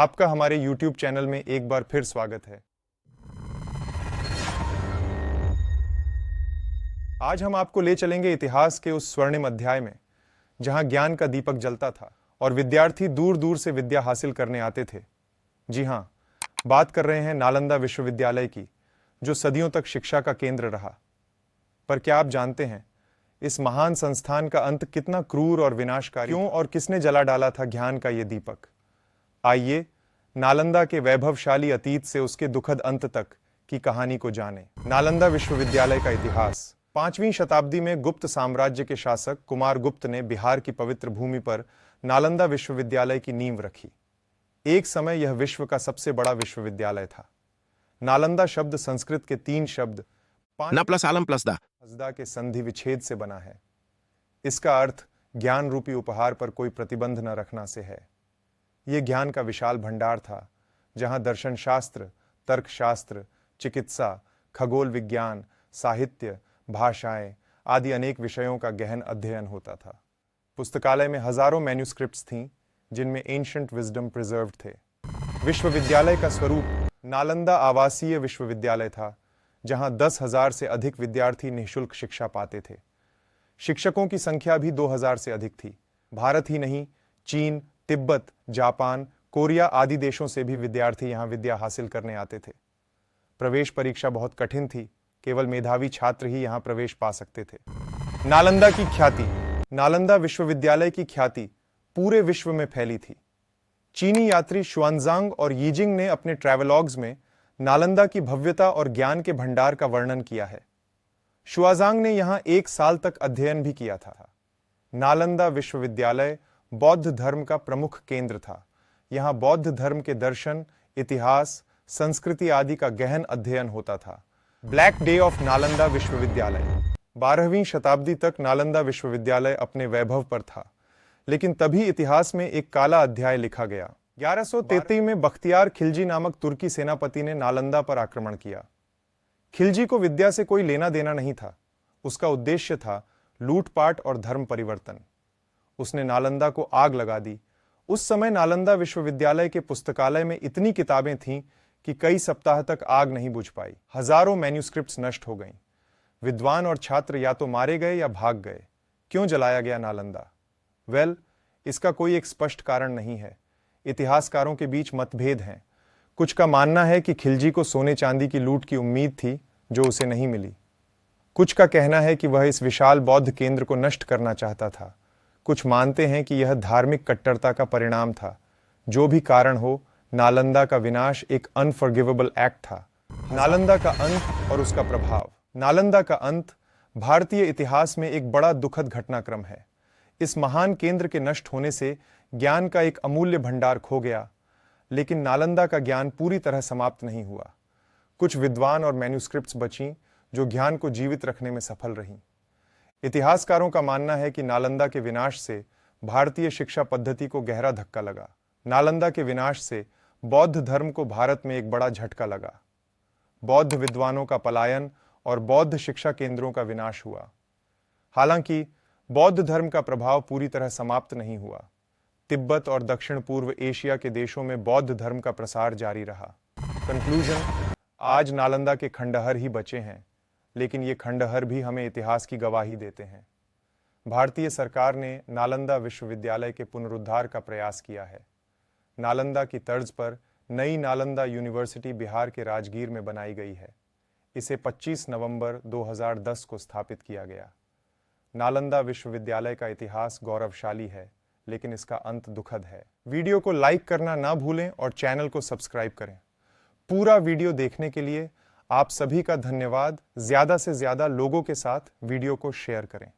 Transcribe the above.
आपका हमारे YouTube channel में एक बार फिर स्वागत है। आज हम आपको ले चलेंगे इतिहास के उस स्वर्णिम अध्याय में जहां ज्ञान का दीपक जलता था और विद्यार्थी दूर दूर से विद्या हासिल करने आते थे। जी हां, बात कर रहे हैं नालंदा विश्वविद्यालय की, जो सदियों तक शिक्षा का केंद्र रहा। पर क्या आप जानते हैं इस महान संस्थान का अंत कितना क्रूर और विनाशकारी, क्यों और किसने जला डाला था ज्ञान का यह दीपक? आइए नालंदा के वैभवशाली अतीत से उसके दुखद अंत तक की कहानी को जानें। नालंदा विश्वविद्यालय का इतिहास। 5वीं शताब्दी में गुप्त साम्राज्य के शासक कुमार गुप्त ने बिहार की पवित्र भूमि पर नालंदा विश्वविद्यालय की नींव रखी। एक समय यह विश्व का सबसे बड़ा विश्वविद्यालय था। नालंदा शब्द संस्कृत के 3 शब्द न प्लस आलम प्लस दा हसदा के संधि विच्छेद से बना है। इसका अर्थ ज्ञान रूपी उपहार पर कोई प्रतिबंध न रखना से है। यह ज्ञान का विशाल भंडार था, जहां दर्शन शास्त्र, तर्कशास्त्र, चिकित्सा, खगोल विज्ञान, साहित्य, भाषाएं आदि अनेक विषयों का गहन अध्ययन होता था। पुस्तकालय में हजारों मैन्युस्क्रिप्ट्स थीं, जिनमें एंशिएंट विजडम प्रिजर्व्ड थे। विश्वविद्यालय का स्वरूप नालंदा आवासीय विश्वविद्यालय था, जहां 10,000 से अधिक विद्यार्थी निःशुल्क शिक्षा पाते थे। शिक्षकों की संख्या भी 2,000 से अधिक थी। भारत ही नहीं, चीन, तिब्बत, जापान, कोरिया आदि देशों से भी विद्यार्थी यहां विद्या हासिल करने आते थे। प्रवेश परीक्षा बहुत कठिन थी, केवल मेधावी छात्र ही यहां प्रवेश पा सकते थे। नालंदा की ख्याति। नालंदा विश्वविद्यालय की ख्याति पूरे विश्व में फैली थी। चीनी यात्री शुआनजांग और यीजिंग ने अपने ट्रैवलॉग्स में नालंदा की भव्यता और ज्ञान के भंडार का वर्णन किया है। शुआजांग ने यहां 1 साल तक अध्ययन भी किया था। नालंदा विश्वविद्यालय बौद्ध धर्म का प्रमुख केंद्र था। यहां बौद्ध धर्म के दर्शन, इतिहास, संस्कृति आदि का गहन अध्ययन होता था। ब्लैक डे ऑफ नालंदा विश्वविद्यालय। 12वीं शताब्दी तक नालंदा विश्वविद्यालय अपने वैभव पर था, लेकिन तभी इतिहास में एक काला अध्याय लिखा गया। 1133 में बख्तियार खिलजी नामक तुर्की सेनापति ने नालंदा पर आक्रमण किया। खिलजी को विद्या से कोई लेना देना नहीं था। उसका उद्देश्य था लूटपाट और धर्म परिवर्तन। उसने नालंदा को आग लगा दी। उस समय नालंदा विश्वविद्यालय के पुस्तकालय में इतनी किताबें थीं कि कई सप्ताह तक आग नहीं बुझ पाई। हजारों मैन्युस्क्रिप्ट्स नष्ट हो गईं। विद्वान और छात्र या तो मारे गए या भाग गए। क्यों जलाया गया नालंदा? इसका कोई एक स्पष्ट कारण नहीं है। इतिहासकारों के बीच मतभेद हैं। कुछ का मानना है कि खिलजी को सोने चांदी की लूट की उम्मीद थी, जो उसे नहीं मिली। कुछ का कहना है कि वह इस विशाल बौद्ध केंद्र को नष्ट करना चाहता था। कुछ मानते हैं कि यह धार्मिक कट्टरता का परिणाम था। जो भी कारण हो, नालंदा का विनाश एक अनफॉरगिवेबल एक्ट था। नालंदा का अंत और उसका प्रभाव। नालंदा का अंत भारतीय इतिहास में एक बड़ा दुखद घटनाक्रम है। इस महान केंद्र के नष्ट होने से ज्ञान का एक अमूल्य भंडार खो गया, लेकिन नालंदा का ज्ञान पूरी तरह समाप्त नहीं हुआ। कुछ विद्वान और मैन्युस्क्रिप्ट्स बचीं, जो ज्ञान को जीवित रखने में सफल रहीं। इतिहासकारों का मानना है कि नालंदा के विनाश से भारतीय शिक्षा पद्धति को गहरा धक्का लगा। नालंदा के विनाश से बौद्ध धर्म को भारत में एक बड़ा झटका लगा। बौद्ध विद्वानों का पलायन और बौद्ध शिक्षा केंद्रों का विनाश हुआ। हालांकि बौद्ध धर्म का प्रभाव पूरी तरह समाप्त नहीं हुआ। तिब्बत और दक्षिण पूर्व एशिया के देशों में बौद्ध धर्म का प्रसार जारी रहा। कंक्लूजन, आज नालंदा के खंडहर ही बचे हैं, लेकिन ये खंडहर भी हमें इतिहास की गवाही देते हैं। भारतीय सरकार ने नालंदा विश्वविद्यालय के पुनरुद्धार का प्रयास किया है। नालंदा की तर्ज पर नई नालंदा यूनिवर्सिटी बिहार के राजगीर में बनाई गई है। इसे 25 नवंबर 2010 को स्थापित किया गया। नालंदा विश्वविद्यालय का इतिहास गौरवशाली है, लेकिन इसका अंत दुखद है। वीडियो को लाइक करना ना भूलें और चैनल को सब्सक्राइब करें। पूरा वीडियो देखने के लिए आप सभी का धन्यवाद। ज्यादा से ज्यादा लोगों के साथ वीडियो को शेयर करें।